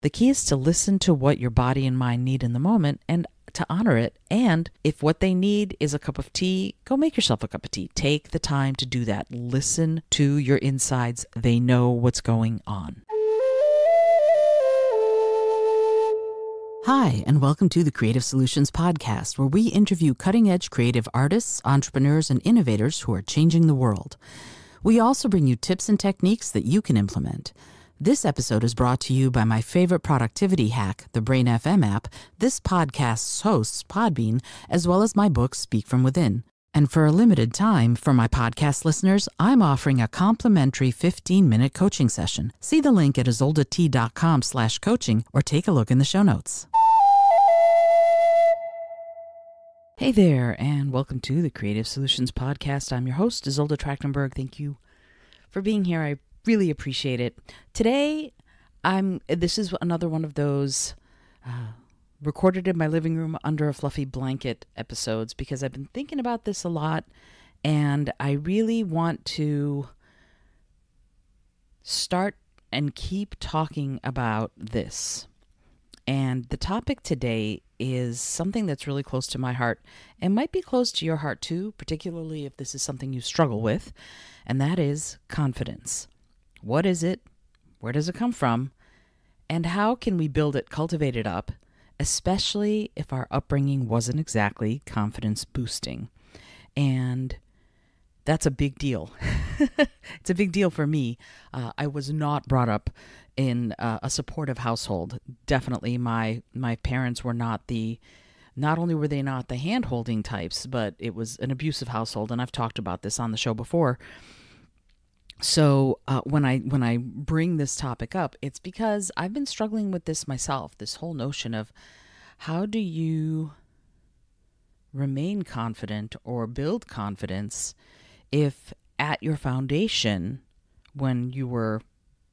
The key is to listen to what your body and mind need in the moment and to honor it. And if what they need is a cup of tea, go make yourself a cup of tea. Take the time to do that. Listen to your insides. They know what's going on. Hi, and welcome to the Creative Solutions Podcast, where we interview cutting-edge creative artists, entrepreneurs, and innovators who are changing the world. We also bring you tips and techniques that you can implement. This episode is brought to you by my favorite productivity hack, the Brain FM app, this podcast's hosts, Podbean, as well as my book, Speak From Within. And for a limited time, for my podcast listeners, I'm offering a complimentary 15-minute coaching session. See the link at izoldat.com/coaching or take a look in the show notes. Hey there, and welcome to the Creative Solutions Podcast. I'm your host, Izolda Trakhtenberg. Thank you for being here. I really appreciate it. Today, this is another one of those recorded in my living room under a fluffy blanket episodes because I've been thinking about this a lot, and I really want to start and keep talking about this. And the topic today is something that's really close to my heart and might be close to your heart too, particularly if this is something you struggle with, and that is confidence. What is it? Where does it come from? And how can we build it, cultivate it up, especially if our upbringing wasn't exactly confidence boosting? And that's a big deal. It's a big deal for me. I was not brought up in a supportive household. Definitely my parents were not only were they not the hand-holding types, but it was an abusive household, and I've talked about this on the show before. So when I bring this topic up, it's because I've been struggling with this myself, this whole notion of how do you remain confident or build confidence if at your foundation, when you were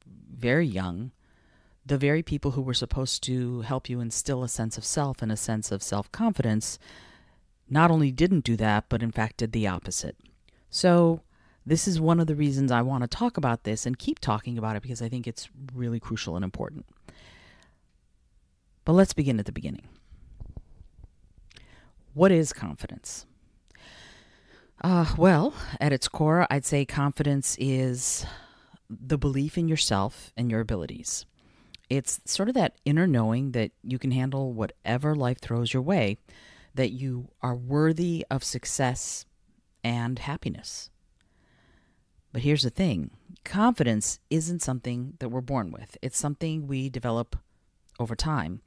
very young, the very people who were supposed to help you instill a sense of self and a sense of self-confidence not only didn't do that, but in fact did the opposite. So this is one of the reasons I want to talk about this and keep talking about it, because I think it's really crucial and important. But let's begin at the beginning. What is confidence? Well, at its core, I'd say confidence is the belief in yourself and your abilities. It's sort of that inner knowing that you can handle whatever life throws your way, that you are worthy of success and happiness. But here's the thing. Confidence isn't something that we're born with. It's something we develop over time,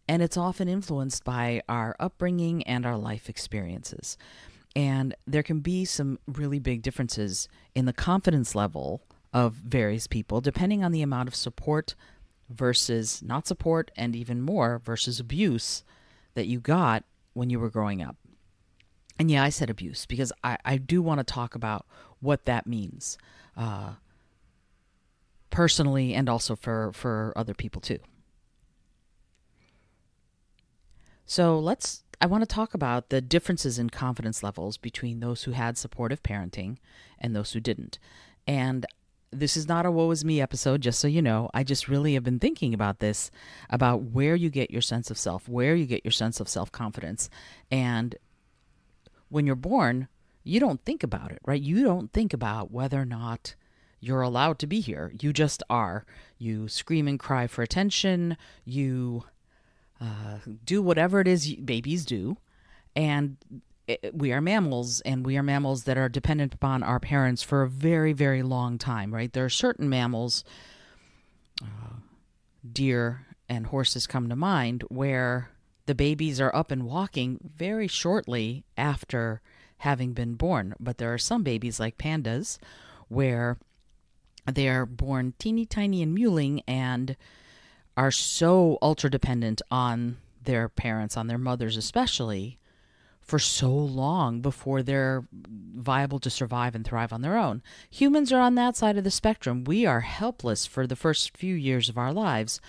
and it's often influenced by our upbringing and our life experiences. And there can be some really big differences in the confidence level of various people, depending on the amount of support versus not support, and even more versus abuse that you got when you were growing up. And yeah, I said abuse because I do want to talk about what that means personally and also for other people too. So I want to talk about the differences in confidence levels between those who had supportive parenting and those who didn't. And this is not a woe is me episode, just so you know. I just really have been thinking about this, about where you get your sense of self, where you get your sense of self-confidence. And when you're born, you don't think about it, right? You don't think about whether or not you're allowed to be here. You just are. You scream and cry for attention. You do whatever it is babies do. And we are mammals, and we are mammals that are dependent upon our parents for a very, very long time, right? There are certain mammals, deer and horses come to mind, where the babies are up and walking very shortly after having been born. But there are some babies like pandas where they are born teeny tiny and mewling and are so ultra dependent on their parents, on their mothers especially, for so long before they're viable to survive and thrive on their own. Humans are on that side of the spectrum. We are helpless for the first few years of our lives,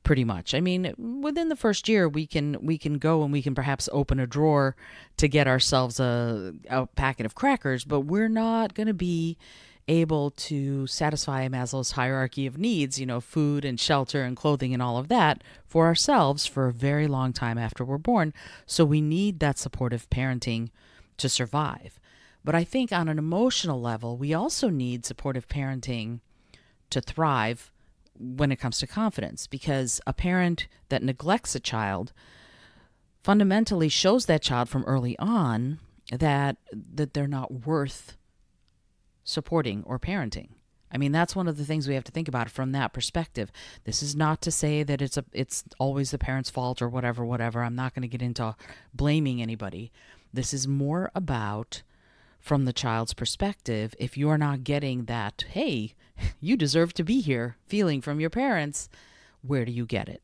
pretty much. I mean, within the first year, we can go and we can perhaps open a drawer to get ourselves a packet of crackers, but we're not going to be able to satisfy Maslow's hierarchy of needs, food and shelter and clothing and all of that for ourselves for a very long time after we're born. So we need that supportive parenting to survive. But I think on an emotional level, we also need supportive parenting to thrive when it comes to confidence, because a parent that neglects a child fundamentally shows that child from early on that they're not worth supporting or parenting. I mean, that's one of the things we have to think about from that perspective. This is not to say that it's always the parent's fault or whatever. I'm not going to get into blaming anybody. This is more about, from the child's perspective, if you're not getting that, hey, you deserve to be here feeling from your parents, where do you get it?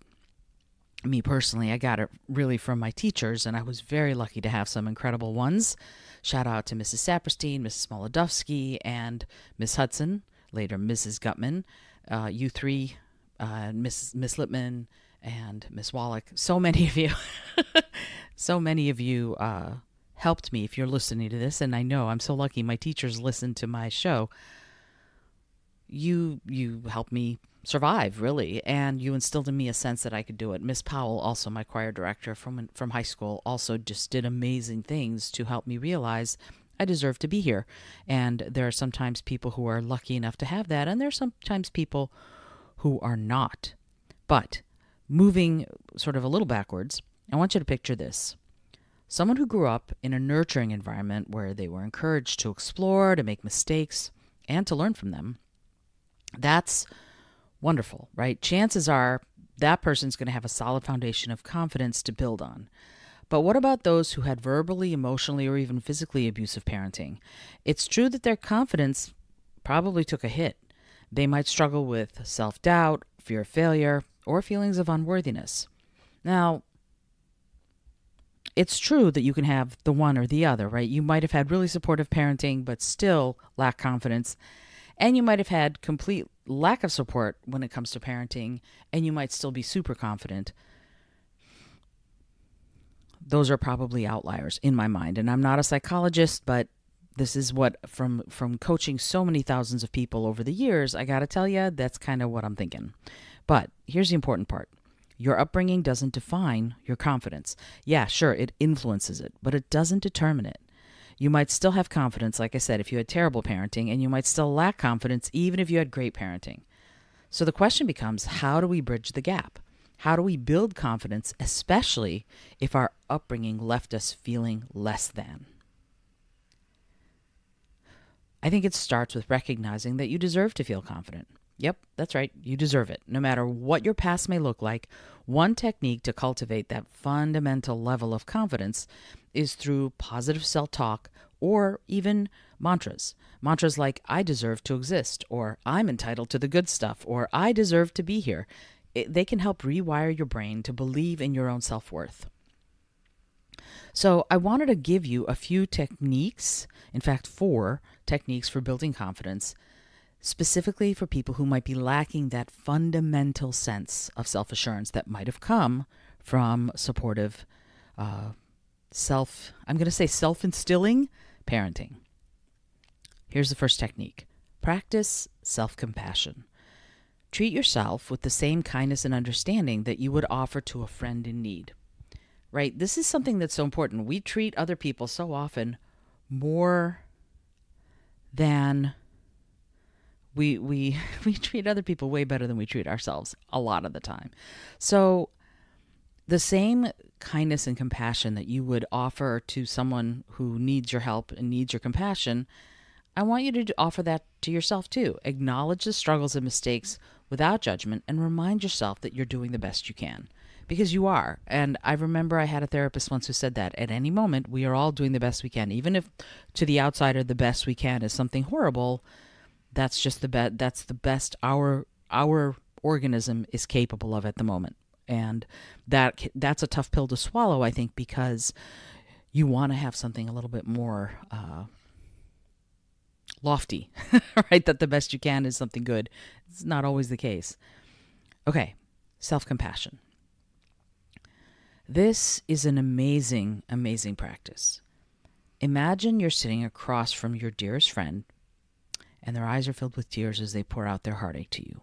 Me personally, I got it really from my teachers, and I was very lucky to have some incredible ones. Shout out to Mrs. Saperstein, Mrs. Molodowski, and Miss Hudson, later Mrs. Gutman, you three, Miss Lippman, and Miss Wallach. So many of you, helped me. If you're listening to this, and I know I'm so lucky my teachers listen to my show, you helped me survive, really, and you instilled in me a sense that I could do it. Miss Powell, also my choir director from high school, also just did amazing things to help me realize I deserve to be here. And there are sometimes people who are lucky enough to have that, and there are sometimes people who are not. But moving sort of a little backwards, I want you to picture this. Someone who grew up in a nurturing environment where they were encouraged to explore, to make mistakes, and to learn from them. That's wonderful, right? Chances are that person's going to have a solid foundation of confidence to build on. But what about those who had verbally, emotionally, or even physically abusive parenting? It's true that their confidence probably took a hit. They might struggle with self-doubt, fear of failure, or feelings of unworthiness. Now, it's true that you can have the one or the other, right? You might have had really supportive parenting, but still lack confidence. And you might have had complete lack of support when it comes to parenting, and you might still be super confident. Those are probably outliers in my mind. And I'm not a psychologist, but this is what, from coaching so many thousands of people over the years, I got to tell you, that's kind of what I'm thinking. But here's the important part. Your upbringing doesn't define your confidence. Yeah, sure, it influences it, but it doesn't determine it. You might still have confidence, like I said, if you had terrible parenting, and you might still lack confidence even if you had great parenting. So the question becomes, how do we bridge the gap? How do we build confidence, especially if our upbringing left us feeling less than? I think it starts with recognizing that you deserve to feel confident. Yep, that's right. You deserve it. No matter what your past may look like, one technique to cultivate that fundamental level of confidence is through positive self-talk or even mantras. Mantras like, I deserve to exist, or I'm entitled to the good stuff, or I deserve to be here. They can help rewire your brain to believe in your own self-worth. So I wanted to give you a few techniques, in fact, 4 techniques for building confidence, specifically for people who might be lacking that fundamental sense of self-assurance that might have come from supportive self-instilling parenting. Here's the first technique. Practice self-compassion. Treat yourself with the same kindness and understanding that you would offer to a friend in need. Right? This is something that's so important. We treat other people so often more than we treat other people way better than we treat ourselves a lot of the time. So the same kindness and compassion that you would offer to someone who needs your help and needs your compassion, I want you to offer that to yourself too. Acknowledge the struggles and mistakes without judgment and remind yourself that you're doing the best you can. Because you are. And I remember I had a therapist once who said that at any moment we are all doing the best we can. Even if to the outsider the best we can is something horrible, that's just that's the best our organism is capable of at the moment. And that's a tough pill to swallow, I think, because you want to have something a little bit more lofty, right? That the best you can is something good. It's not always the case. Okay, self-compassion. This is an amazing, amazing practice. Imagine you're sitting across from your dearest friend, and their eyes are filled with tears as they pour out their heartache to you.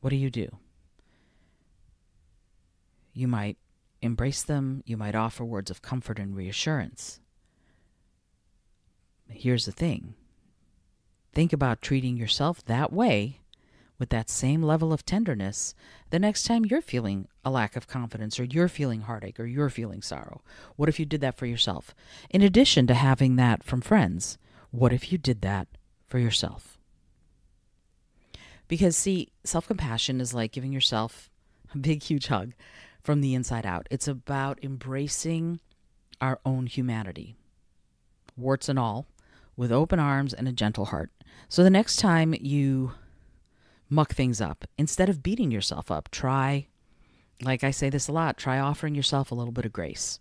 What do? You might embrace them. You might offer words of comfort and reassurance. Here's the thing. Think about treating yourself that way, with that same level of tenderness, the next time you're feeling a lack of confidence, or you're feeling heartache, or you're feeling sorrow. What if you did that for yourself? In addition to having that from friends, what if you did that for yourself? Because, see, self-compassion is like giving yourself a big, huge hug from the inside out. It's about embracing our own humanity, warts and all, with open arms and a gentle heart. So the next time you muck things up, instead of beating yourself up, try, like I say this a lot, try offering yourself a little bit of grace.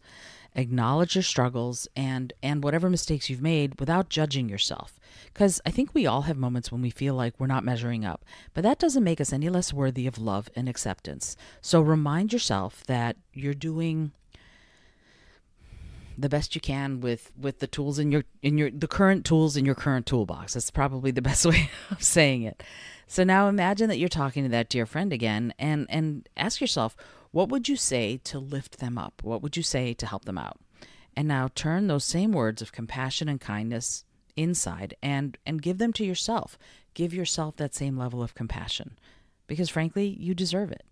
Acknowledge your struggles and whatever mistakes you've made without judging yourself. Because I think we all have moments when we feel like we're not measuring up, but that doesn't make us any less worthy of love and acceptance. So remind yourself that you're doing the best you can with the tools the current tools in your current toolbox. That's probably the best way of saying it. So now imagine that you're talking to that dear friend again, and ask yourself, what would you say to lift them up? What would you say to help them out? And now turn those same words of compassion and kindness inside and give them to yourself. Give yourself that same level of compassion, because frankly, you deserve it.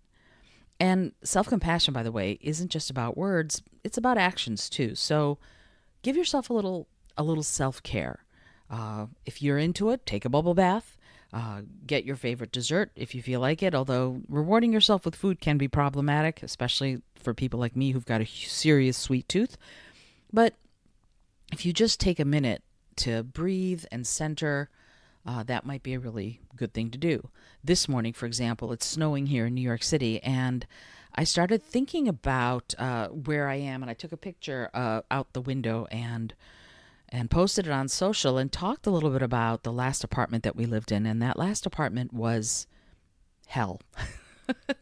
And self-compassion, by the way, isn't just about words, it's about actions too. So give yourself a little self-care. If you're into it, take a bubble bath. Get your favorite dessert if you feel like it, although rewarding yourself with food can be problematic, especially for people like me who've got a serious sweet tooth. But if you just take a minute to breathe and center, that might be a really good thing to do. This morning, for example, it's snowing here in New York City, and I started thinking about where I am, and I took a picture out the window and posted it on social and talked a little bit about the last apartment that we lived in, and that last apartment was hell.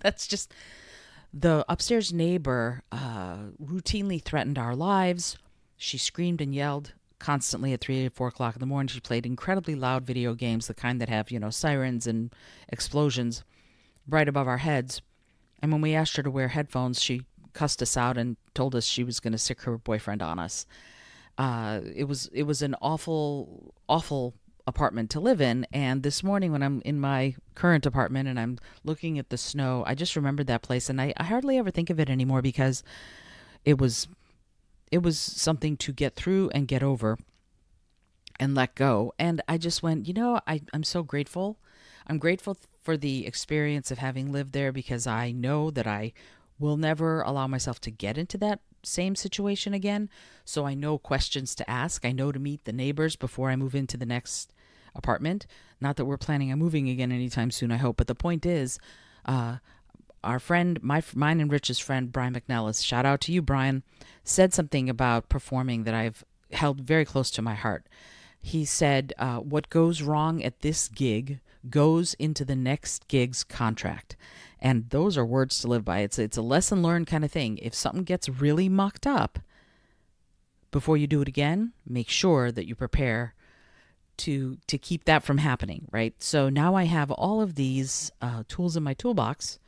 That's just, the upstairs neighbor routinely threatened our lives. She screamed and yelled constantly at 3 or 4 o'clock in the morning. She played incredibly loud video games, the kind that have, sirens and explosions right above our heads. And when we asked her to wear headphones, she cussed us out and told us she was going to sick her boyfriend on us. It was an awful, awful apartment to live in. And this morning when I'm in my current apartment and I'm looking at the snow, I just remembered that place, and I hardly ever think of it anymore because it was something to get through and get over and let go. And I just went, I'm so grateful. I'm grateful for the experience of having lived there, because I know that I will never allow myself to get into that same situation again. So I know questions to ask. I know to meet the neighbors before I move into the next apartment. Not that we're planning on moving again anytime soon, I hope. But the point is, our friend, mine and Rich's friend, Brian McNellis, shout out to you, Brian, said something about performing that I've held very close to my heart. He said, what goes wrong at this gig goes into the next gig's contract. And those are words to live by. It's a lesson learned kind of thing. If something gets really mucked up, before you do it again, make sure that you prepare to keep that from happening, right? So now I have all of these tools in my toolbox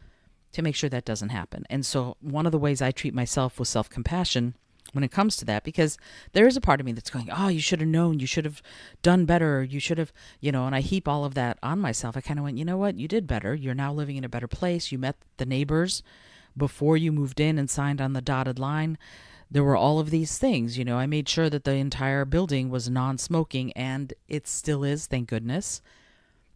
to make sure that doesn't happen. And so one of the ways I treat myself with self-compassion when it comes to that, because there is a part of me that's going, oh, you should have known, you should have done better, you should have, and I heap all of that on myself. I kind of went, you know what, you did better. You're now living in a better place. You met the neighbors before you moved in and signed on the dotted line. There were all of these things, I made sure that the entire building was non-smoking, and it still is, thank goodness,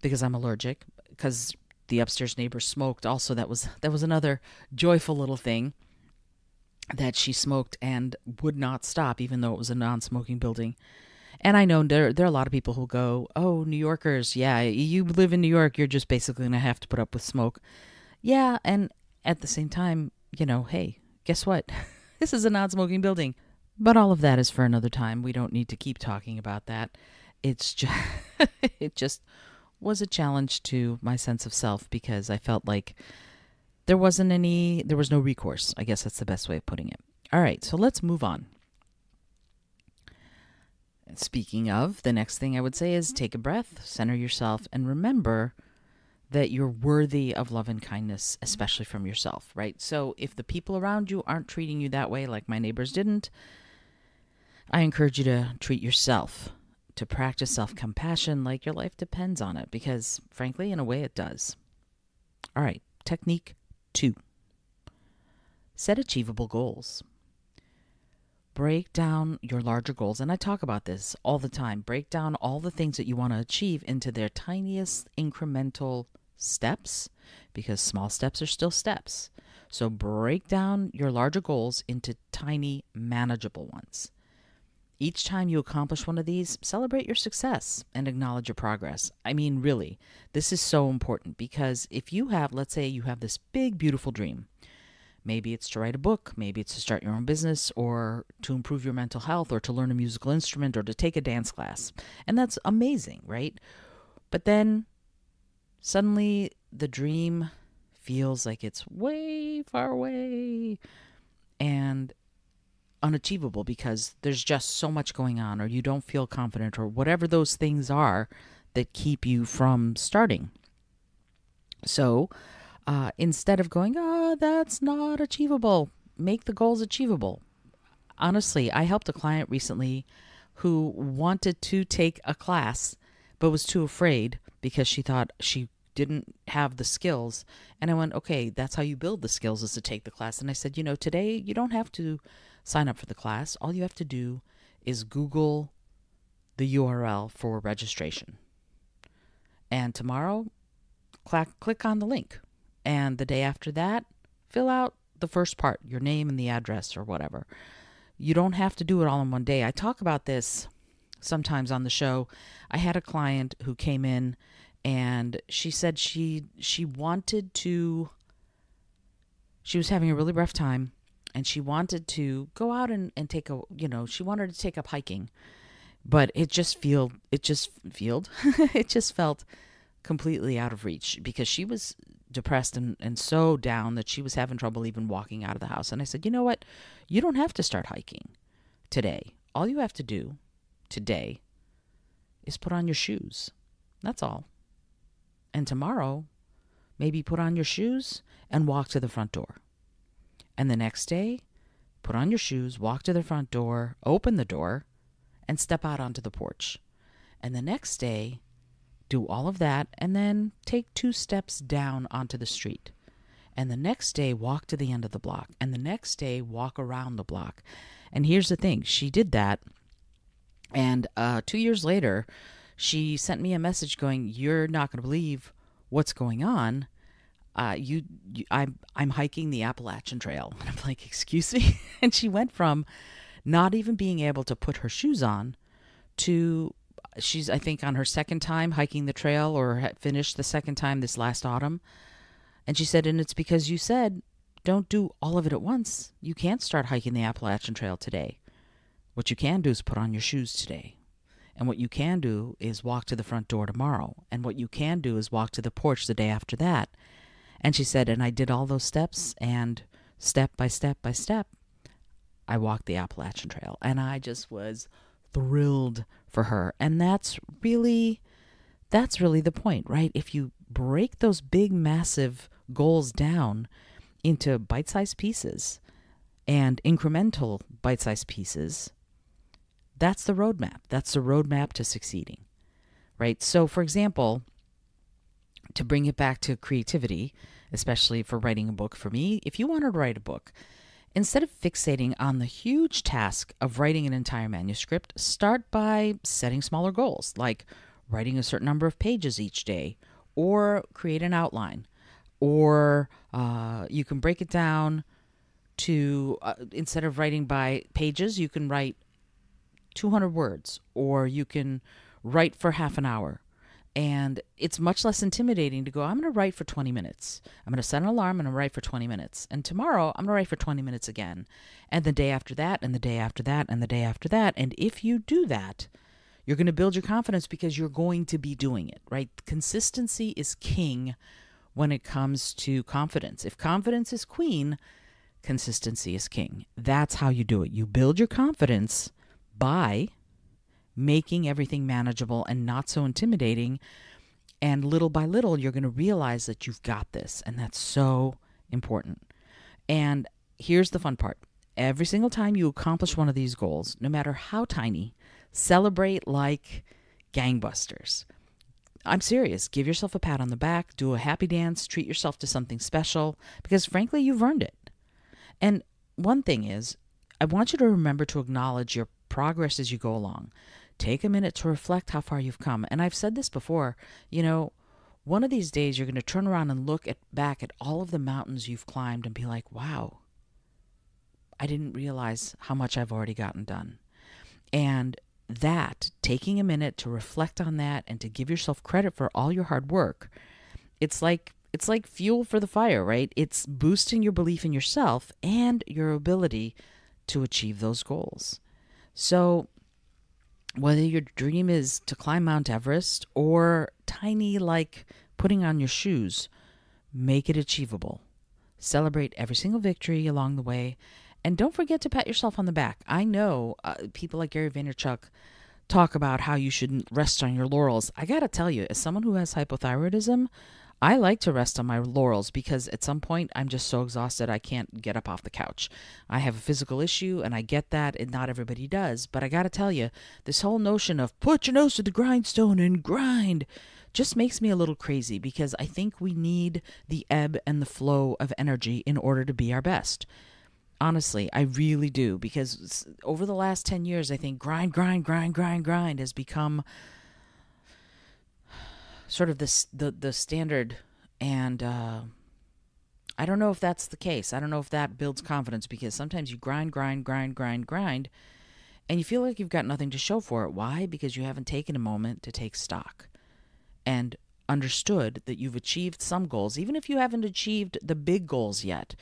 because I'm allergic, because the upstairs neighbor smoked also. That was another joyful little thing, that she smoked and would not stop, even though it was a non-smoking building. And I know there are a lot of people who go, oh, New Yorkers, yeah, you live in New York, you're just basically going to have to put up with smoke. Yeah, and at the same time, hey, guess what? This is a non-smoking building. But all of that is for another time. We don't need to keep talking about that. It's just, it just was a challenge to my sense of self, because I felt like there was no recourse. I guess that's the best way of putting it. All right, so let's move on. Speaking of, the next thing I would say is take a breath, center yourself, and remember that you're worthy of love and kindness, especially from yourself, right? So if the people around you aren't treating you that way, like my neighbors didn't, I encourage you to treat yourself, to practice self-compassion like your life depends on it, because frankly, in a way, it does. All right, technique 2. Set achievable goals. Break down your larger goals, and I talk about this all the time. Break down all the things that you want to achieve into their tiniest incremental steps, because small steps are still steps. So break down your larger goals into tiny, manageable ones. Each time you accomplish one of these, celebrate your success and acknowledge your progress. I mean, really, this is so important, because if you have, let's say you have this big, beautiful dream. Maybe it's to write a book, maybe it's to start your own business, or to improve your mental health, or to learn a musical instrument, or to take a dance class. And that's amazing, right? But then suddenly the dream feels like it's way far away and unachievable because there's just so much going on, or you don't feel confident, or whatever those things are that keep you from starting. So instead of going, oh, that's not achievable, make the goals achievable. Honestly, I helped a client recently who wanted to take a class but was too afraid because she thought she didn't have the skills. And I went, okay, that's how you build the skills, is to take the class. And I said, today you don't have to sign up for the class. All you have to do is Google the URL for registration. And tomorrow, click on the link. And the day after that, fill out the first part, your name and the address or whatever. You don't have to do it all in one day. I talk about this sometimes on the show. I had a client who came in and she said she wanted to, she was having a really rough time, and she wanted to go out and take a, she wanted to take up hiking, but it just felt completely out of reach because she was depressed and so down that she was having trouble even walking out of the house. And I said, you know what? You don't have to start hiking today. All you have to do today is put on your shoes. That's all. And tomorrow, maybe put on your shoes and walk to the front door. And the next day, put on your shoes, walk to the front door, open the door, and step out onto the porch. And the next day, do all of that, and then take 2 steps down onto the street. And the next day, walk to the end of the block. And the next day, walk around the block. And here's the thing. She did that, and 2 years later, she sent me a message going, you're not going to believe what's going on. I'm hiking the Appalachian Trail. And I'm like, excuse me? And she went from not even being able to put her shoes on to, she's, I think, on her second time hiking the trail, or had finished the second time this last autumn. And she said, and it's because you said, don't do all of it at once. You can't start hiking the Appalachian Trail today. What you can do is put on your shoes today. And what you can do is walk to the front door tomorrow. And what you can do is walk to the porch the day after that. And she said, and I did all those steps, and step by step by step, I walked the Appalachian Trail. And I just was thrilled for her. And that's really the point, right? If you break those big, massive goals down into bite-sized pieces and incremental bite-sized pieces, that's the roadmap. That's the roadmap to succeeding, right? So, for example, to bring it back to creativity, especially for writing a book for me, if you want to write a book, instead of fixating on the huge task of writing an entire manuscript, start by setting smaller goals, like writing a certain number of pages each day, or create an outline, or you can break it down to, instead of writing by pages, you can write 200 words, or you can write for half an hour. And it's much less intimidating to go, I'm going to write for 20 minutes. I'm going to set an alarm and I'm going to write for 20 minutes. And tomorrow I'm going to write for 20 minutes again. And the day after that, and the day after that, and the day after that. And if you do that, you're going to build your confidence because you're going to be doing it, right? Consistency is king when it comes to confidence. If confidence is queen, consistency is king. That's how you do it. You build your confidence by making everything manageable and not so intimidating. And little by little, you're going to realize that you've got this. And that's so important. And here's the fun part. Every single time you accomplish one of these goals, no matter how tiny, celebrate like gangbusters. I'm serious. Give yourself a pat on the back, do a happy dance, treat yourself to something special, because frankly, you've earned it. And one thing is, I want you to remember to acknowledge your progress as you go along. Take a minute to reflect how far you've come. And I've said this before, one of these days you're going to turn around and look back at all of the mountains you've climbed and be like, wow, I didn't realize how much I've already gotten done. And that, taking a minute to reflect on that and to give yourself credit for all your hard work, it's like fuel for the fire, right? It's boosting your belief in yourself and your ability to achieve those goals. So whether your dream is to climb Mount Everest or tiny like putting on your shoes, make it achievable. Celebrate every single victory along the way. And don't forget to pat yourself on the back. I know people like Gary Vaynerchuk talk about how you shouldn't rest on your laurels. I got to tell you, as someone who has hypothyroidism, I like to rest on my laurels because at some point I'm just so exhausted I can't get up off the couch. I have a physical issue and I get that, and not everybody does. But I got to tell you, this whole notion of put your nose to the grindstone and grind just makes me a little crazy, because I think we need the ebb and the flow of energy in order to be our best. Honestly, I really do, because over the last 10 years, I think grind has become sort of the standard, and I don't know if that's the case. I don't know if that builds confidence, because sometimes you grind, and you feel like you've got nothing to show for it. Why? Because you haven't taken a moment to take stock and understood that you've achieved some goals. Even if you haven't achieved the big goals yet,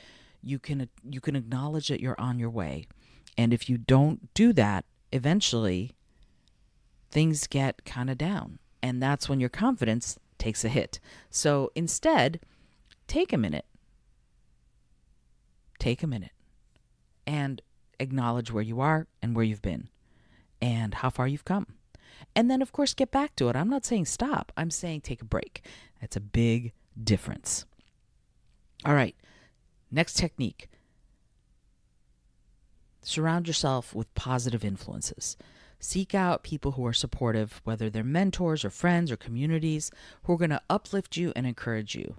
you can acknowledge that you're on your way. And if you don't do that, eventually things get kind of down. And that's when your confidence takes a hit. So instead, take a minute. Take a minute and acknowledge where you are and where you've been and how far you've come. And then, of course, get back to it. I'm not saying stop. I'm saying take a break. That's a big difference. All right. Next technique. Surround yourself with positive influences. Seek out people who are supportive, whether they're mentors or friends or communities, who are going to uplift you and encourage you.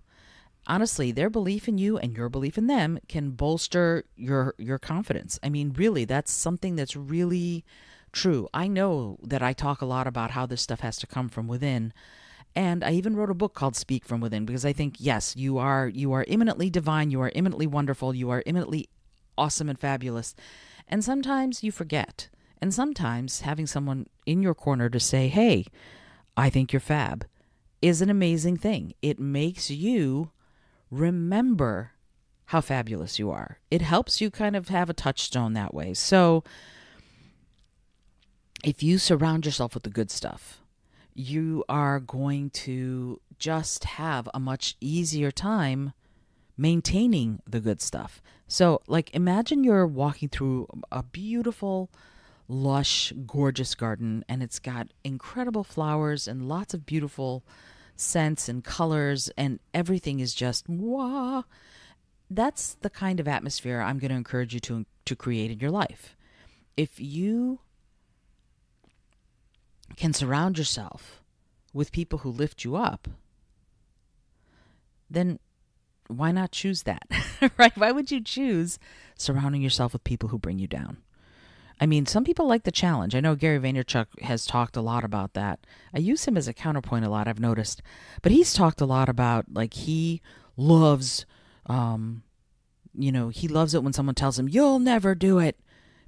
Honestly, their belief in you and your belief in them can bolster your confidence. I mean, really, that's something that's really true. I know that I talk a lot about how this stuff has to come from within. And I even wrote a book called Speak From Within, because I think, yes, you are imminently divine, you are imminently wonderful, you are imminently awesome and fabulous. And sometimes you forget. And sometimes having someone in your corner to say, hey, I think you're fab, is an amazing thing. It makes you remember how fabulous you are. It helps you kind of have a touchstone that way. So if you surround yourself with the good stuff, you are going to just have a much easier time maintaining the good stuff. So, like, imagine you're walking through a beautiful, lush, gorgeous garden, and it's got incredible flowers and lots of beautiful scents and colors, and everything is just wow. That's the kind of atmosphere I'm going to encourage you to create in your life. If you can surround yourself with people who lift you up, then why not choose that, right? Why would you choose surrounding yourself with people who bring you down? I mean, some people like the challenge. I know Gary Vaynerchuk has talked a lot about that. I use him as a counterpoint a lot, I've noticed. But he's talked a lot about, like, he loves, he loves it when someone tells him, you'll never do it,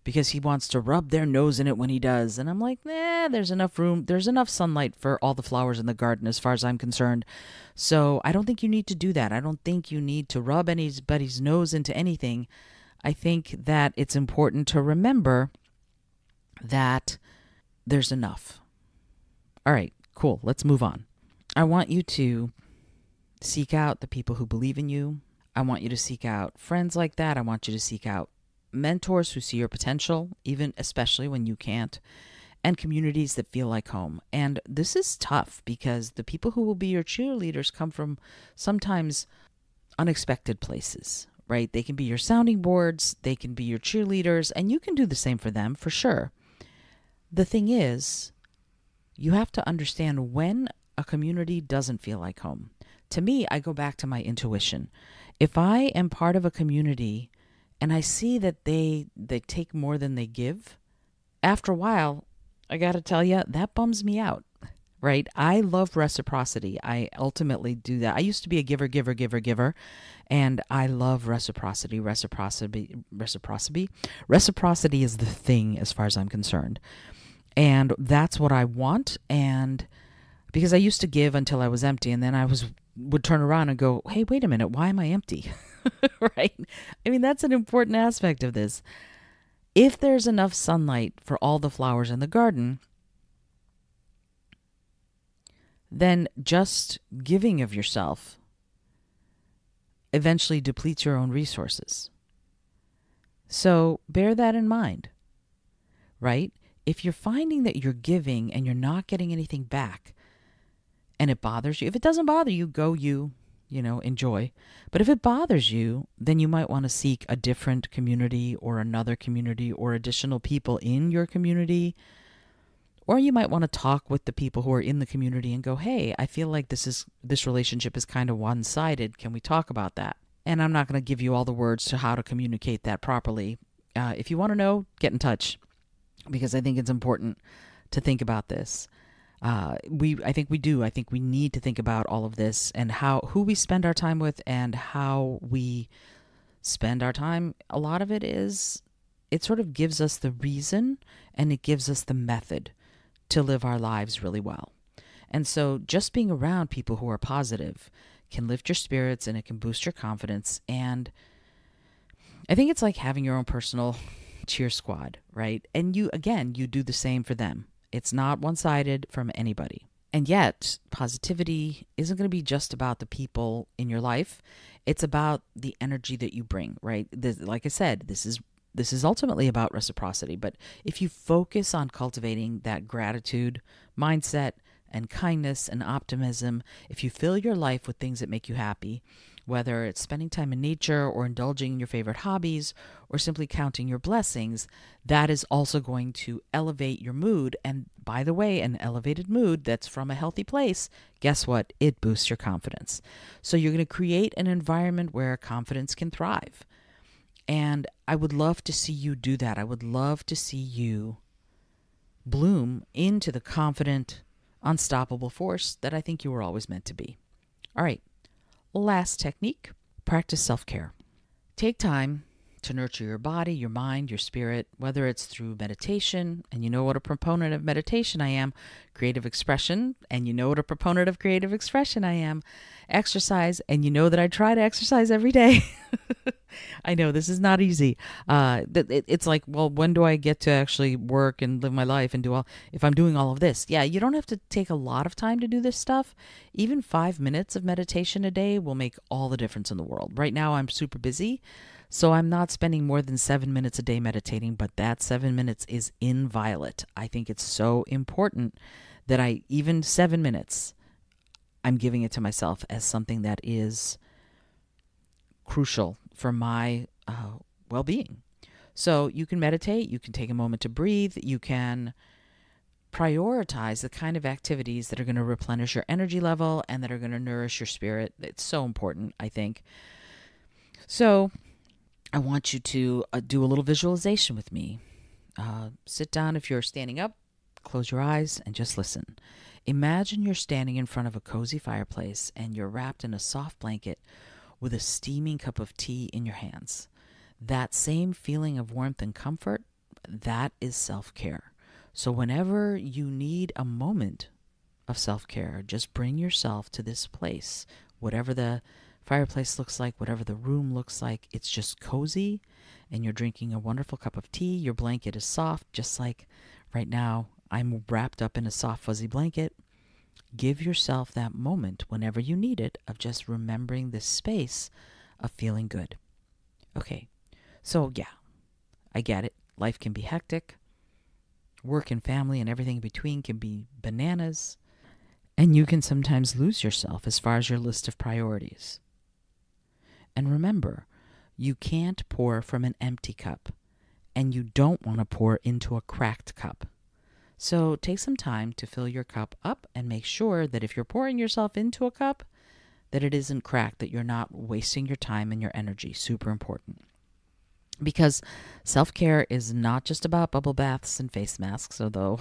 because he wants to rub their nose in it when he does. And I'm like, there's enough room. There's enough sunlight for all the flowers in the garden as far as I'm concerned. So I don't think you need to do that. I don't think you need to rub anybody's nose into anything. I think that it's important to remember that there's enough. All right, cool. Let's move on. I want you to seek out the people who believe in you. I want you to seek out friends like that. I want you to seek out mentors who see your potential, even especially when you can't. and communities that feel like home. And this is tough because the people who will be your cheerleaders come from sometimes unexpected places, right? They can be your sounding boards, they can be your cheerleaders, and you can do the same for them for sure. The thing is, you have to understand when a community doesn't feel like home. To me, I go back to my intuition. If I am part of a community and I see that they take more than they give, after a while, I got to tell you, that bums me out, right? I love reciprocity. I ultimately do that. I used to be a giver, giver, giver, giver, and I love reciprocity. Reciprocity is the thing as far as I'm concerned. And that's what I want. And because I used to give until I was empty, and then would turn around and go, hey, wait a minute, why am I empty? Right? I mean, that's an important aspect of this. If there's enough sunlight for all the flowers in the garden, then just giving of yourself eventually depletes your own resources. So bear that in mind, right? If you're finding that you're giving and you're not getting anything back, and it bothers you, if it doesn't bother you, enjoy. But if it bothers you, then you might want to seek a different community or another community or additional people in your community. Or you might want to talk with the people who are in the community and go, hey, I feel like this relationship is kind of one-sided. Can we talk about that? And I'm not going to give you all the words to how to communicate that properly. If you want to know, get in touch, because I think it's important to think about this. I think we need to think about all of this and who we spend our time with and how we spend our time. A lot of it sort of gives us the reason and it gives us the method to live our lives really well. And so just being around people who are positive can lift your spirits and it can boost your confidence. And I think it's like having your own personal cheer squad, right? And you do the same for them. It's not one-sided from anybody. And yet, positivity isn't going to be just about the people in your life. It's about the energy that you bring, right? Like I said, this is ultimately about reciprocity. But if you focus on cultivating that gratitude mindset and kindness and optimism, if you fill your life with things that make you happy, whether it's spending time in nature or indulging in your favorite hobbies or simply counting your blessings, that is also going to elevate your mood. And by the way, an elevated mood that's from a healthy place, guess what? It boosts your confidence. So you're going to create an environment where confidence can thrive. And I would love to see you do that. I would love to see you bloom into the confident, unstoppable force that I think you were always meant to be. All right. Last technique, practice self-care. Take time to nurture your body, your mind, your spirit, whether it's through meditation, and you know what a proponent of meditation I am, creative expression, and you know what a proponent of creative expression I am, exercise, and you know that I try to exercise every day. I know this is not easy. It's like, well, when do I get to actually work and live my life and if I'm doing all of this? Yeah, you don't have to take a lot of time to do this stuff. Even 5 minutes of meditation a day will make all the difference in the world. Right now, I'm super busy, so I'm not spending more than 7 minutes a day meditating, but that 7 minutes is inviolate. I think it's so important that even 7 minutes, I'm giving it to myself as something that is crucial for my well-being. So you can meditate, you can take a moment to breathe, you can prioritize the kind of activities that are going to replenish your energy level and that are going to nourish your spirit. It's so important, I think. So I want you to do a little visualization with me. Sit down if you're standing up, close your eyes, and just listen. Imagine you're standing in front of a cozy fireplace and you're wrapped in a soft blanket with a steaming cup of tea in your hands. That same feeling of warmth and comfort, that is self-care. So whenever you need a moment of self-care, just bring yourself to this place. Whatever the fireplace looks like, whatever the room looks like, it's just cozy, and you're drinking a wonderful cup of tea. Your blanket is soft, just like right now I'm wrapped up in a soft, fuzzy blanket. Give yourself that moment whenever you need it of just remembering this space of feeling good. Okay, so yeah, I get it. Life can be hectic. Work and family and everything in between can be bananas. And you can sometimes lose yourself as far as your list of priorities. And remember, you can't pour from an empty cup, and you don't want to pour into a cracked cup. So take some time to fill your cup up and make sure that if you're pouring yourself into a cup, that it isn't cracked, that you're not wasting your time and your energy. Super important. Because self-care is not just about bubble baths and face masks, although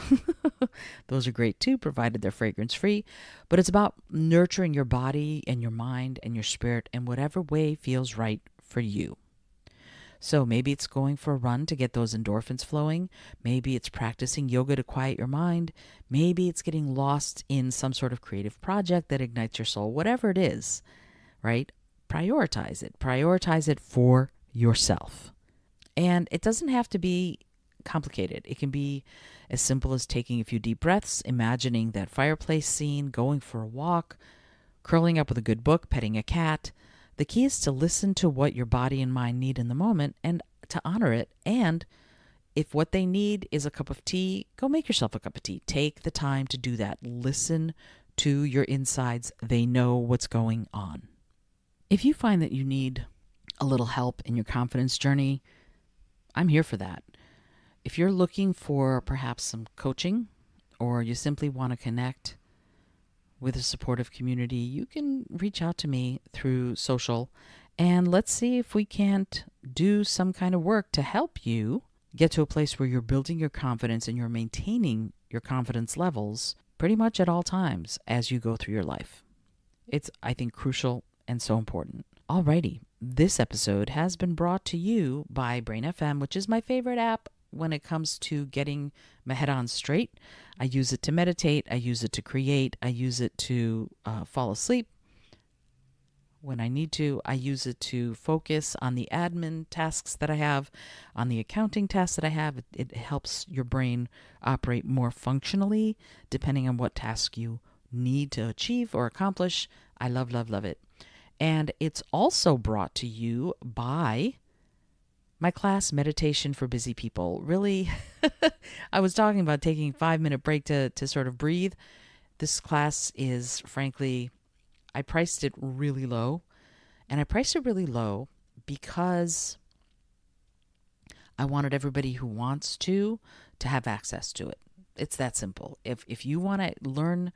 those are great too, provided they're fragrance-free. But it's about nurturing your body and your mind and your spirit in whatever way feels right for you. So maybe it's going for a run to get those endorphins flowing. Maybe it's practicing yoga to quiet your mind. Maybe it's getting lost in some sort of creative project that ignites your soul. Whatever it is, right? Prioritize it. Prioritize it for yourself. And it doesn't have to be complicated. It can be as simple as taking a few deep breaths, imagining that fireplace scene, going for a walk, curling up with a good book, petting a cat. The key is to listen to what your body and mind need in the moment and to honor it. And if what they need is a cup of tea, go make yourself a cup of tea. Take the time to do that. Listen to your insides. They know what's going on. If you find that you need a little help in your confidence journey, I'm here for that. If you're looking for perhaps some coaching, or you simply want to connect with a supportive community, you can reach out to me through social, and let's see if we can't do some kind of work to help you get to a place where you're building your confidence and you're maintaining your confidence levels pretty much at all times as you go through your life. It's, I think, crucial and so important. Alrighty, this episode has been brought to you by Brain FM, which is my favorite app when it comes to getting my head on straight. I use it to meditate. I use it to create. I use it to fall asleep when I need to. I use it to focus on the admin tasks that I have, on the accounting tasks that I have. It helps your brain operate more functionally depending on what task you need to achieve or accomplish. I love, love, love it. And it's also brought to you by my class, Meditation for Busy People. Really, I was talking about taking a 5-minute break to sort of breathe. This class is, frankly, I priced it really low. And I priced it really low because I wanted everybody who wants to have access to it. It's that simple. If you want to learn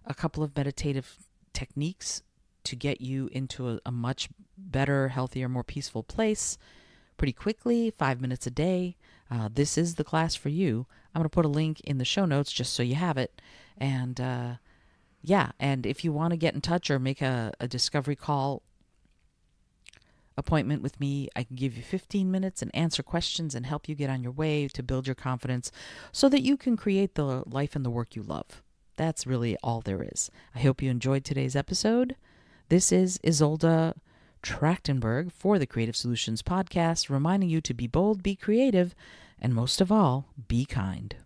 a couple of meditative techniques to get you into a much better, healthier, more peaceful place pretty quickly, 5 minutes a day, this is the class for you. I'm going to put a link in the show notes just so you have it. And and if you want to get in touch or make a discovery call appointment with me, I can give you 15 minutes and answer questions and help you get on your way to build your confidence so that you can create the life and the work you love. That's really all there is. I hope you enjoyed today's episode. This is Izolda Trakhtenberg for the Creative Solutions Podcast, reminding you to be bold, be creative, and most of all, be kind.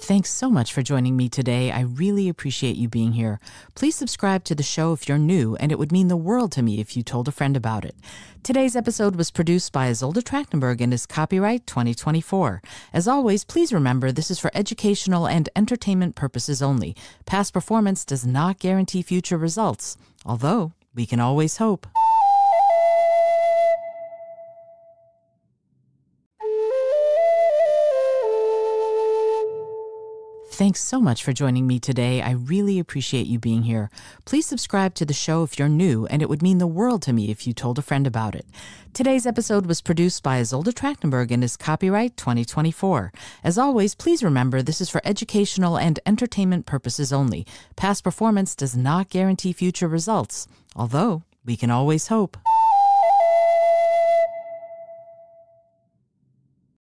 Thanks so much for joining me today. I really appreciate you being here. Please subscribe to the show if you're new, and it would mean the world to me if you told a friend about it. Today's episode was produced by Izolda Trakhtenberg and is copyright 2024. As always, please remember this is for educational and entertainment purposes only. Past performance does not guarantee future results, although we can always hope. Thanks so much for joining me today. I really appreciate you being here. Please subscribe to the show if you're new, and it would mean the world to me if you told a friend about it. Today's episode was produced by Izolda Trakhtenberg and is copyright 2024. As always, please remember this is for educational and entertainment purposes only. Past performance does not guarantee future results, although we can always hope.